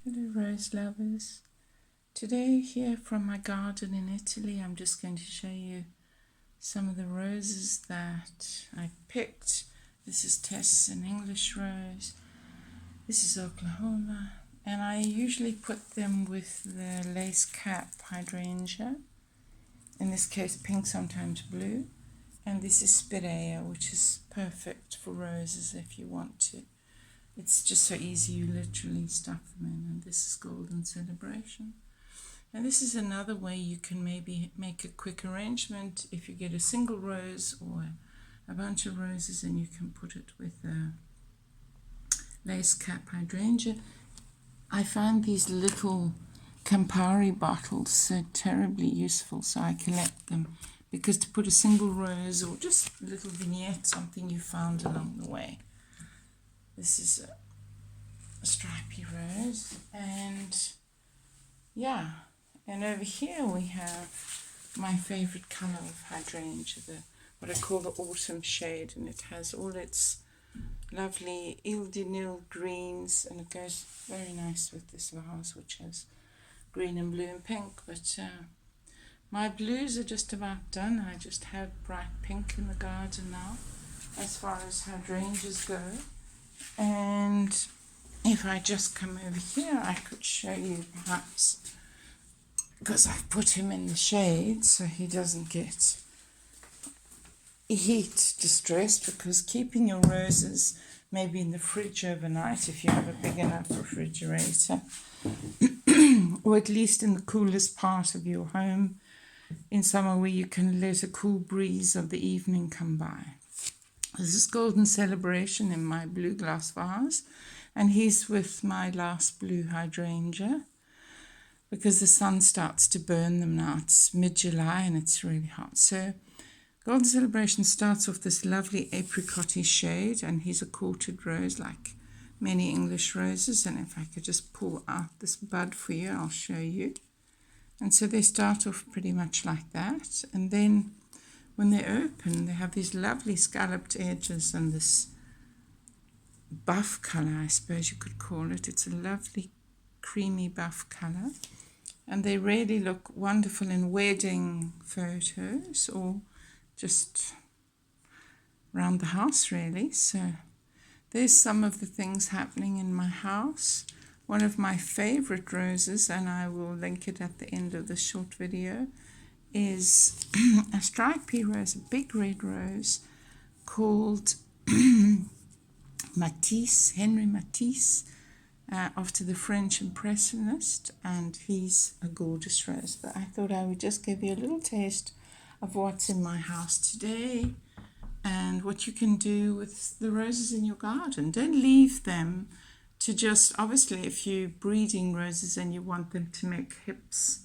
Hello rose lovers. Today here from my garden in Italy I'm just going to show you some of the roses that I picked. This is Tess, an English rose. This is Oklahoma, and I usually put them with the lace cap hydrangea, in this case pink, sometimes blue, and this is Spirea, which is perfect for roses if you want to. It's just so easy, you literally stuff them in, and this is Golden Celebration. And this is another way you can maybe make a quick arrangement if you get a single rose or a bunch of roses, and you can put it with a lace cap hydrangea. I find these little Campari bottles so terribly useful, so I collect them, because to put a single rose or just a little vignette, something you found along the way. This is a stripy rose, and yeah, and over here we have my favorite color of hydrangea, what I call the autumn shade, and it has all its lovely Ile de Nil greens, and it goes very nice with this vase, which has green and blue and pink. But my blues are just about done. I just have bright pink in the garden now as far as hydrangeas go. And if I just come over here, I could show you perhaps, because I've put him in the shade so he doesn't get heat distressed, because keeping your roses maybe in the fridge overnight, if you have a big enough refrigerator, or at least in the coolest part of your home in summer, where you can let a cool breeze of the evening come by. This is Golden Celebration in my blue glass vase, and he's with my last blue hydrangea, because the sun starts to burn them now. It's mid-July and it's really hot. So Golden Celebration starts off this lovely apricot-y shade, and he's a quartered rose like many English roses. And if I could just pull out this bud for you, I'll show you. And so they start off pretty much like that, and then when they open, they have these lovely scalloped edges and this buff color, I suppose you could call it. It's a lovely creamy buff color, and they really look wonderful in wedding photos or just around the house, really. So there's some of the things happening in my house. One of my favorite roses, and I will link it at the end of this short video, is a stripy rose, a big red rose called Matisse, Henri Matisse, after the French impressionist, and he's a gorgeous rose. But I thought I would just give you a little taste of what's in my house today and what you can do with the roses in your garden. Don't leave them to just, obviously if you're breeding roses and you want them to make hips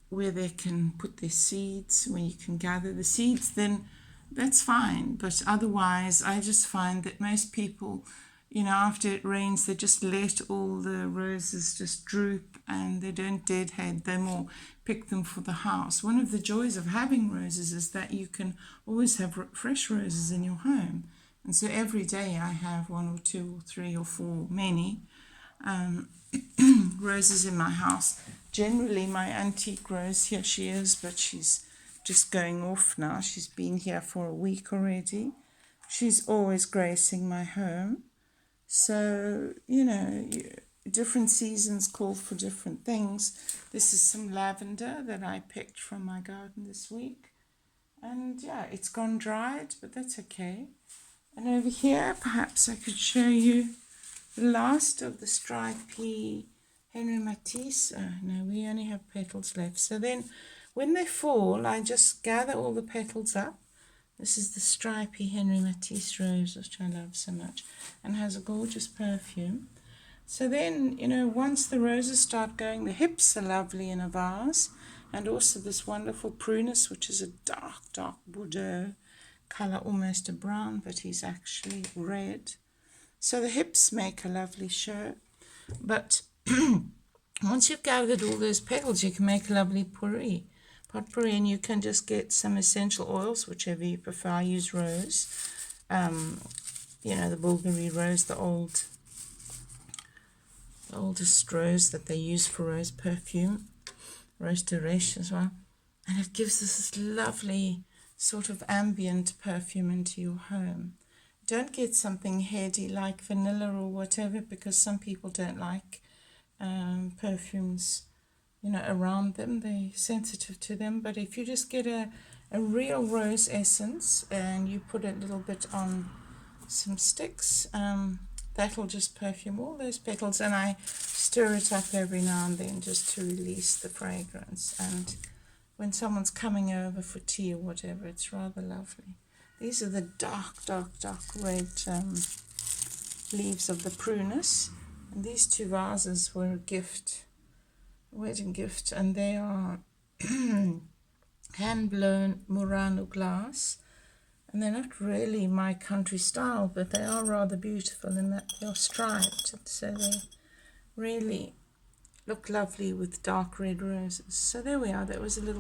where they can put their seeds, when you can gather the seeds, then that's fine. But otherwise, I just find that most people, after it rains, they just let all the roses just droop, and they don't deadhead them or pick them for the house. One of the joys of having roses is that you can always have fresh roses in your home. And so every day I have 1 or 2 or 3 or 4, many roses in my house. Generally my antique rose, here she is, but she's just going off now. She's been here for a week already. She's always gracing my home. So, different seasons call for different things. This is some lavender that I picked from my garden this week. And yeah, it's gone dried, but that's okay. And over here, perhaps I could show you the last of the stripy Henri Matisse. Oh, no, we only have petals left. So then when they fall, I just gather all the petals up. This is the stripy Henri Matisse rose, which I love so much, and has a gorgeous perfume. So then, once the roses start going, the hips are lovely in a vase, and also this wonderful prunus, which is a dark, dark Bordeaux color, almost a brown, but he's actually red. So the hips make a lovely show. But once you've gathered all those petals, you can make a lovely potpourri, and you can just get some essential oils, whichever you prefer. I use rose, the Bulgari rose, the old oldest rose that they use for rose perfume, Rose de Riche as well. And it gives us this lovely sort of ambient perfume into your home. Don't get something heady like vanilla or whatever, because some people don't like perfumes, around them. They're sensitive to them. But if you just get a real rose essence and you put a little bit on some sticks, that'll just perfume all those petals. And I stir it up every now and then just to release the fragrance. And when someone's coming over for tea or whatever, it's rather lovely. These are the dark red leaves of the prunus. And these two vases were a gift, a wedding gift, and they are hand-blown Murano glass. And they're not really my country style, but they are rather beautiful in that they're striped. So they really look lovely with dark red roses. So there we are. That was a little